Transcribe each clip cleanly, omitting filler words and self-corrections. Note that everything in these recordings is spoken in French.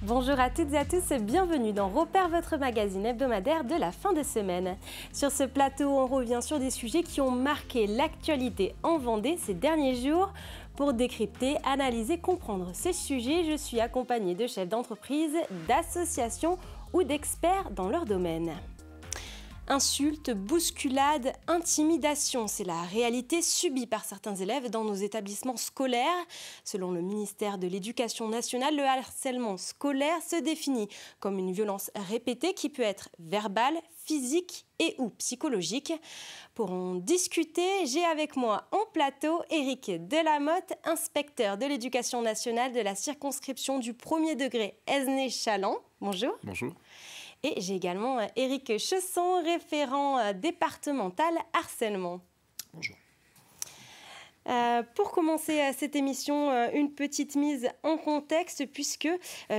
Bonjour à toutes et à tous, bienvenue dans Repère, votre magazine hebdomadaire de la fin de semaine. Sur ce plateau, on revient sur des sujets qui ont marqué l'actualité en Vendée ces derniers jours. Pour décrypter, analyser, comprendre ces sujets, je suis accompagnée de chefs d'entreprise, d'associations ou d'experts dans leur domaine. Insultes, bousculades, intimidations, c'est la réalité subie par certains élèves dans nos établissements scolaires. Selon le ministère de l'Éducation nationale, le harcèlement scolaire se définit comme une violence répétée qui peut être verbale, physique et ou psychologique. Pour en discuter, j'ai avec moi en plateau Éric Delamotte, inspecteur de l'Éducation nationale de la circonscription du premier degré Aisne-Chaland. Bonjour. Bonjour. Et j'ai également Éric Chesson, référent départemental harcèlement. Bonjour. Pour commencer cette émission, une petite mise en contexte puisque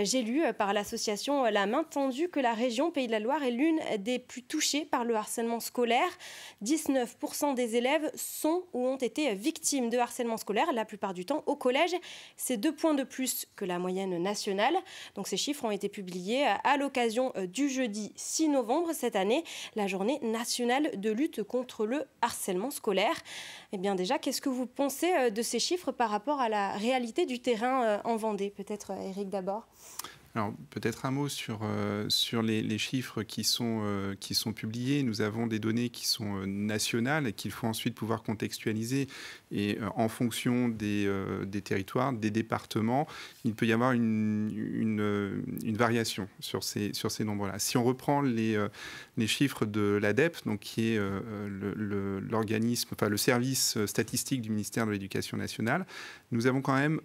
j'ai lu par l'association La Main Tendue que la région Pays de la Loire est l'une des plus touchées par le harcèlement scolaire. 19% des élèves sont ou ont été victimes de harcèlement scolaire, la plupart du temps au collège. C'est 2 points de plus que la moyenne nationale. Donc ces chiffres ont été publiés à l'occasion du jeudi 6 novembre cette année, la journée nationale de lutte contre le harcèlement scolaire. Eh bien déjà, qu'est-ce que vous pensez de ces chiffres par rapport à la réalité du terrain en Vendée? Peut-être Éric d'abord. Alors peut-être un mot sur les chiffres qui sont publiés. Nous avons des données qui sont nationales et qu'il faut ensuite pouvoir contextualiser. Et en fonction des territoires, des départements, il peut y avoir une variation sur ces nombres-là. Si on reprend les chiffres de l'ADEP, donc qui est l'organisme, enfin le service statistique du ministère de l'Éducation nationale, nous avons quand même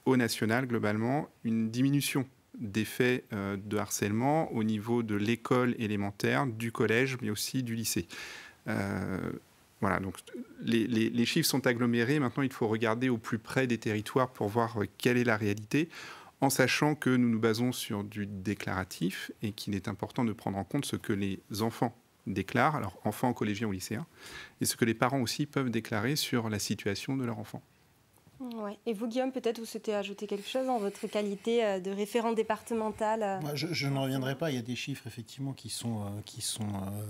au national globalement une diminution des faits de harcèlement au niveau de l'école élémentaire, du collège, mais aussi du lycée. Voilà, donc les chiffres sont agglomérés. Maintenant, il faut regarder au plus près des territoires pour voir quelle est la réalité, en sachant que nous nous basons sur du déclaratif et qu'il est important de prendre en compte ce que les enfants déclarent, alors enfants, collégiens ou lycéens, et ce que les parents aussi peuvent déclarer sur la situation de leur enfant. Ouais. Et vous, Guillaume, peut-être vous souhaitez ajouter quelque chose en votre qualité de référent départemental? Je ne reviendrai pas. Il y a des chiffres effectivement qui sont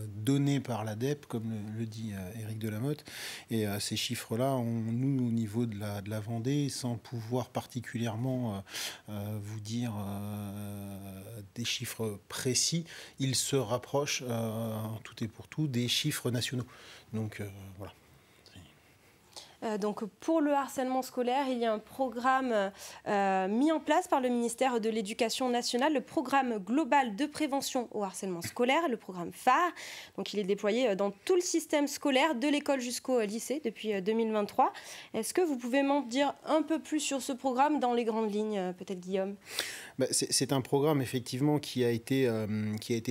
donnés par l'ADEP, comme le dit Éric Delamotte. Et ces chiffres-là, nous, au niveau de la Vendée, sans pouvoir particulièrement vous dire des chiffres précis, ils se rapprochent en tout et pour tout des chiffres nationaux. Donc voilà. Donc pour le harcèlement scolaire, il y a un programme mis en place par le ministère de l'Éducation nationale, le programme global de prévention au harcèlement scolaire, le programme phare. Donc il est déployé dans tout le système scolaire, de l'école jusqu'au lycée depuis 2023. Est-ce que vous pouvez m'en dire un peu plus sur ce programme dans les grandes lignes, peut-être Guillaume? C'est un programme effectivement qui a été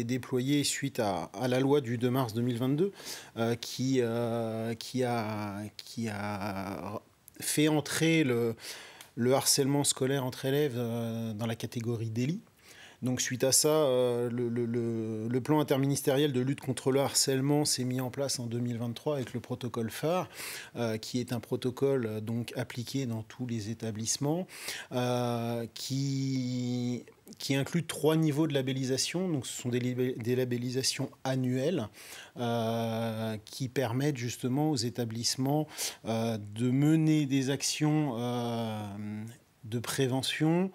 déployé suite à la loi du 2 mars 2022 qui a fait entrer le harcèlement scolaire entre élèves dans la catégorie délit. Donc suite à ça, le plan interministériel de lutte contre le harcèlement s'est mis en place en 2023 avec le protocole phare, qui est un protocole donc appliqué dans tous les établissements, qui inclut 3 niveaux de labellisation. Donc ce sont des labellisations annuelles qui permettent justement aux établissements de mener des actions de prévention,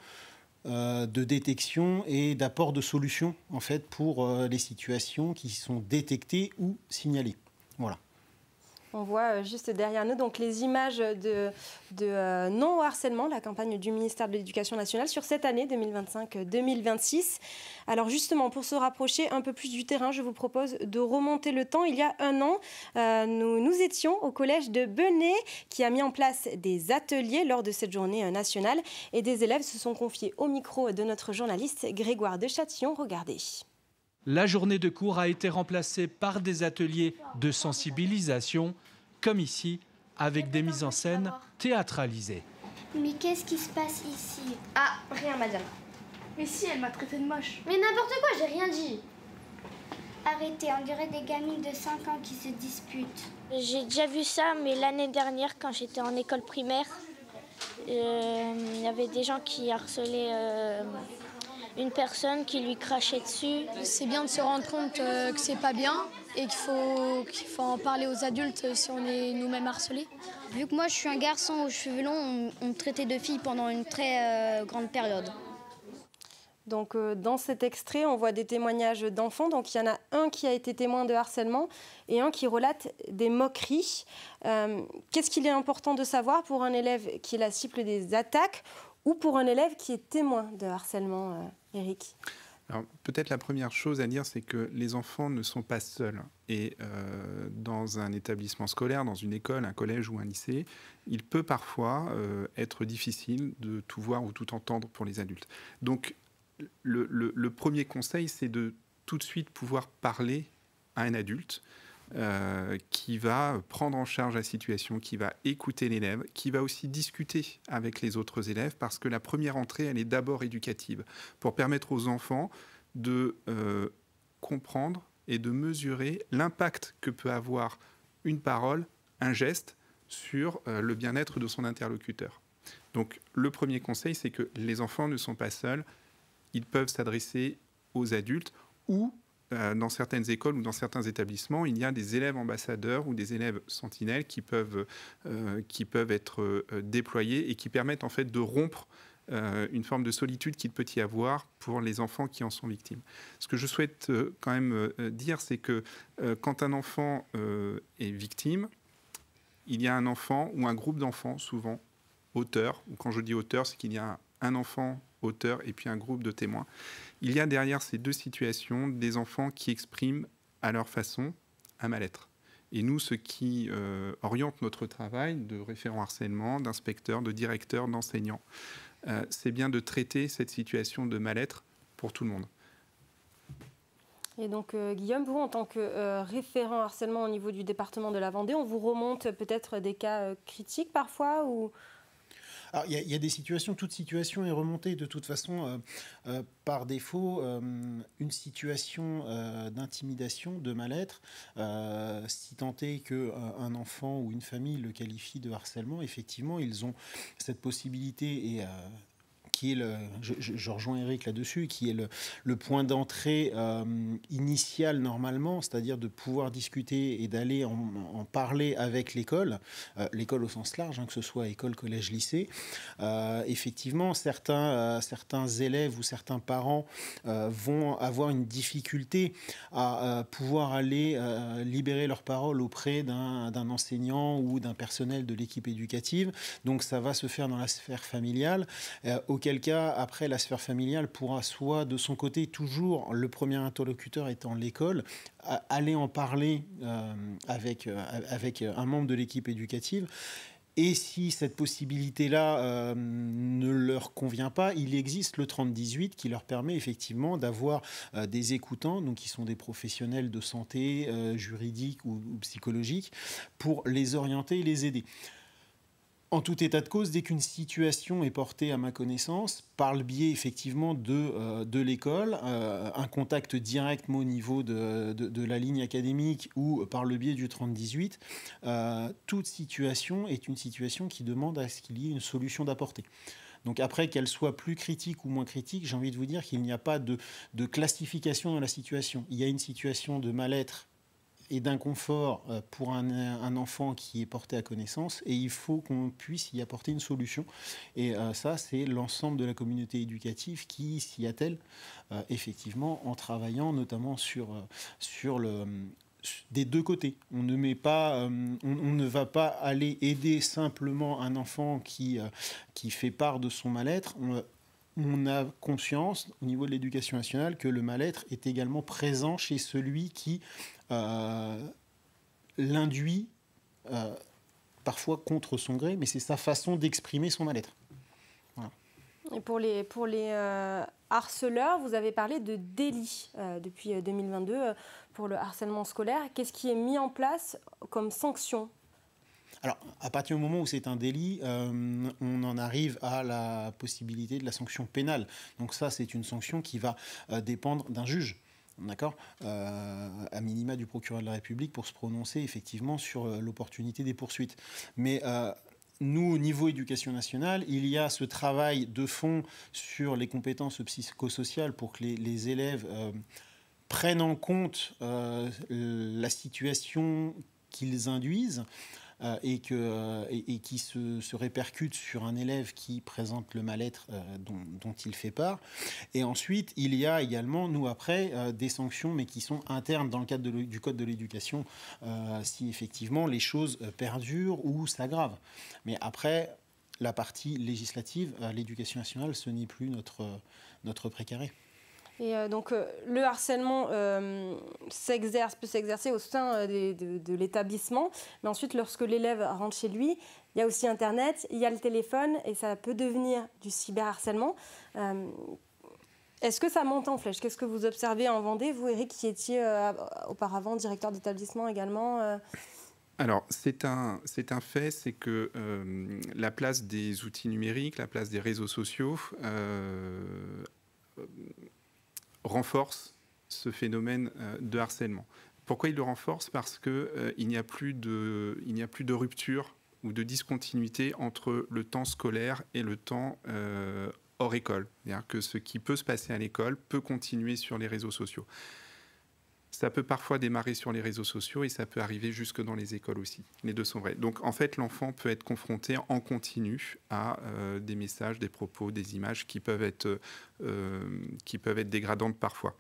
de détection et d'apport de solutions en fait pour les situations qui sont détectées ou signalées. Voilà. On voit juste derrière nous donc les images de non au harcèlement, la campagne du ministère de l'Éducation nationale sur cette année 2025-2026. Alors justement, pour se rapprocher un peu plus du terrain, je vous propose de remonter le temps. Il y a un an, nous étions au collège de Benay qui a mis en place des ateliers lors de cette journée nationale et des élèves se sont confiés au micro de notre journaliste Grégoire de Châtillon. Regardez. La journée de cours a été remplacée par des ateliers de sensibilisation, comme ici, avec des mises en scène théâtralisées. Mais qu'est-ce qui se passe ici? Ah, rien, madame. Mais si, elle m'a traité de moche. Mais n'importe quoi, j'ai rien dit. Arrêtez, on dirait des gamines de 5 ans qui se disputent. J'ai déjà vu ça, mais l'année dernière, quand j'étais en école primaire, il y avait des gens qui harcelaient une personne qui lui crachait dessus. C'est bien de se rendre compte que c'est pas bien et qu'il faut en parler aux adultes si on est nous-mêmes harcelés. Vu que moi je suis un garçon aux cheveux longs, on me traitait de fille pendant une très grande période. Donc dans cet extrait, on voit des témoignages d'enfants. Donc il y en a un qui a été témoin de harcèlement et un qui relate des moqueries. Qu'est-ce qu'il est important de savoir pour un élève qui est la cible des attaques ou pour un élève qui est témoin de harcèlement, Eric ? Alors, peut-être la première chose à dire, c'est que les enfants ne sont pas seuls. Et dans un établissement scolaire, dans une école, un collège ou un lycée, il peut parfois être difficile de tout voir ou tout entendre pour les adultes. Donc, le premier conseil, c'est de tout de suite pouvoir parler à un adulte qui va prendre en charge la situation, qui va écouter l'élève, qui va aussi discuter avec les autres élèves, parce que la première entrée, elle est d'abord éducative, pour permettre aux enfants de comprendre et de mesurer l'impact que peut avoir une parole, un geste sur le bien-être de son interlocuteur. Donc le premier conseil, c'est que les enfants ne sont pas seuls, ils peuvent s'adresser aux adultes ou dans certaines écoles ou dans certains établissements, il y a des élèves ambassadeurs ou des élèves sentinelles qui peuvent être déployés et qui permettent en fait de rompre une forme de solitude qu'il peut y avoir pour les enfants qui en sont victimes. Ce que je souhaite quand même dire, c'est que quand un enfant est victime, il y a un enfant ou un groupe d'enfants, souvent auteurs, ou quand je dis auteur, c'est qu'il y a un enfant auteur et puis un groupe de témoins. Il y a derrière ces deux situations des enfants qui expriment à leur façon un mal-être. Et nous, ce qui oriente notre travail de référent harcèlement, d'inspecteur, de directeur, d'enseignant, c'est bien de traiter cette situation de mal-être pour tout le monde. Et donc, Guillaume, vous, en tant que référent harcèlement au niveau du département de la Vendée, on vous remonte peut-être des cas critiques parfois ou... Alors, il y a des situations, toute situation est remontée de toute façon par défaut. Une situation d'intimidation, de mal-être, si tant est qu'un enfant ou une famille le qualifie de harcèlement, effectivement, ils ont cette possibilité et... qui est je rejoins Eric là-dessus, qui est le point d'entrée initial normalement, c'est-à-dire de pouvoir discuter et d'aller en parler avec l'école, l'école au sens large, que ce soit école, collège, lycée. Effectivement, certains élèves ou certains parents vont avoir une difficulté à pouvoir aller libérer leur parole auprès d'un enseignant ou d'un personnel de l'équipe éducative. Donc ça va se faire dans la sphère familiale, auquel cas, après, la sphère familiale pourra soit de son côté, toujours le premier interlocuteur étant l'école, aller en parler avec un membre de l'équipe éducative. Et si cette possibilité-là ne leur convient pas, il existe le 30-18 qui leur permet effectivement d'avoir des écoutants, donc qui sont des professionnels de santé, juridiques ou psychologiques, pour les orienter et les aider. En tout état de cause, dès qu'une situation est portée à ma connaissance, par le biais effectivement de l'école, un contact direct au niveau de la ligne académique ou par le biais du 30-18, toute situation est une situation qui demande à ce qu'il y ait une solution d'apporter. Donc après, qu'elle soit plus critique ou moins critique, j'ai envie de vous dire qu'il n'y a pas de classification dans la situation. Il y a une situation de mal-être et d'inconfort pour un enfant qui est porté à connaissance, et il faut qu'on puisse y apporter une solution. Et ça, c'est l'ensemble de la communauté éducative qui s'y attelle, effectivement, en travaillant notamment sur des deux côtés. On ne va pas aller aider simplement un enfant qui fait part de son mal-être. On a conscience, au niveau de l'éducation nationale, que le mal-être est également présent chez celui qui l'induit, parfois contre son gré, mais c'est sa façon d'exprimer son mal-être. Voilà. Et pour les harceleurs, vous avez parlé de délit depuis 2022 pour le harcèlement scolaire. Qu'est-ce qui est mis en place comme sanction ? Alors, à partir du moment où c'est un délit, on en arrive à la possibilité de la sanction pénale. Donc ça, c'est une sanction qui va dépendre d'un juge, d'accord, à minima du procureur de la République pour se prononcer effectivement sur l'opportunité des poursuites. Mais nous, au niveau éducation nationale, il y a ce travail de fond sur les compétences psychosociales pour que les élèves prennent en compte la situation qu'ils induisent et qui se répercute sur un élève qui présente le mal-être dont il fait part. Et ensuite, il y a également, nous, après, des sanctions, mais qui sont internes dans le cadre du Code de l'éducation, si effectivement les choses perdurent ou s'aggravent. Mais après, la partie législative, l'éducation nationale, ce n'est plus notre précaré. Et donc, le harcèlement peut s'exercer au sein de l'établissement. Mais ensuite, lorsque l'élève rentre chez lui, il y a aussi Internet, il y a le téléphone, et ça peut devenir du cyberharcèlement. Est-ce que ça monte en flèche? Qu'est-ce que vous observez en Vendée? Vous, Eric, qui étiez auparavant directeur d'établissement également Alors, c'est un fait, c'est que la place des outils numériques, la place des réseaux sociaux renforce ce phénomène de harcèlement. Pourquoi il le renforce? Parce qu'il n'y a plus de rupture ou de discontinuité entre le temps scolaire et le temps hors école. C'est-à-dire que ce qui peut se passer à l'école peut continuer sur les réseaux sociaux. Ça peut parfois démarrer sur les réseaux sociaux et ça peut arriver jusque dans les écoles aussi. Les deux sont vrais. Donc en fait, l'enfant peut être confronté en continu à des messages, des propos, des images qui peuvent être dégradantes parfois.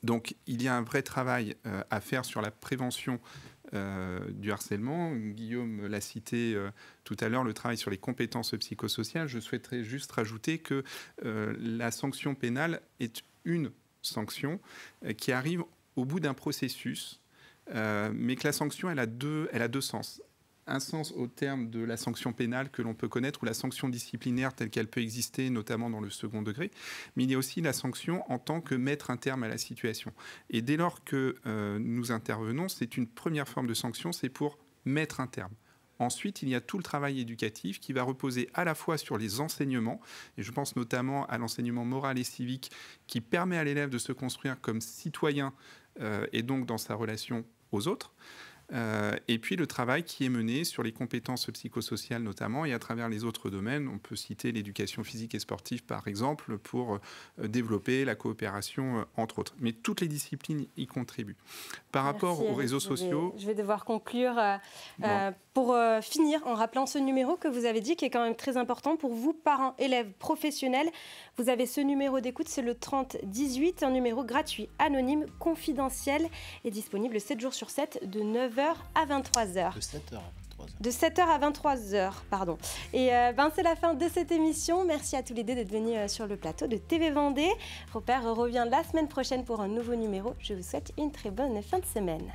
Donc il y a un vrai travail à faire sur la prévention du harcèlement. Guillaume l'a cité tout à l'heure, le travail sur les compétences psychosociales. Je souhaiterais juste rajouter que la sanction pénale est une sanction qui arrive au bout d'un processus, mais que la sanction, elle a deux sens. Un sens au terme de la sanction pénale que l'on peut connaître, ou la sanction disciplinaire telle qu'elle peut exister, notamment dans le second degré, mais il y a aussi la sanction en tant que mettre un terme à la situation. Et dès lors que nous intervenons, c'est une première forme de sanction, c'est pour mettre un terme. Ensuite, il y a tout le travail éducatif qui va reposer à la fois sur les enseignements, et je pense notamment à l'enseignement moral et civique qui permet à l'élève de se construire comme citoyen et donc dans sa relation aux autres. Et puis le travail qui est mené sur les compétences psychosociales notamment et à travers les autres domaines. On peut citer l'éducation physique et sportive par exemple pour développer la coopération entre autres. Mais toutes les disciplines y contribuent. Par rapport aux réseaux sociaux... Je vais devoir conclure pour finir en rappelant ce numéro que vous avez dit qui est quand même très important pour vous, parents, élèves, professionnels. Vous avez ce numéro d'écoute, c'est le 3018, un numéro gratuit, anonyme, confidentiel et disponible 7 jours sur 7 de 9h à 23h. De 7h à 23h, pardon. Et c'est la fin de cette émission. Merci à tous les deux d'être venus sur le plateau de TV Vendée. Repère revient la semaine prochaine pour un nouveau numéro. Je vous souhaite une très bonne fin de semaine.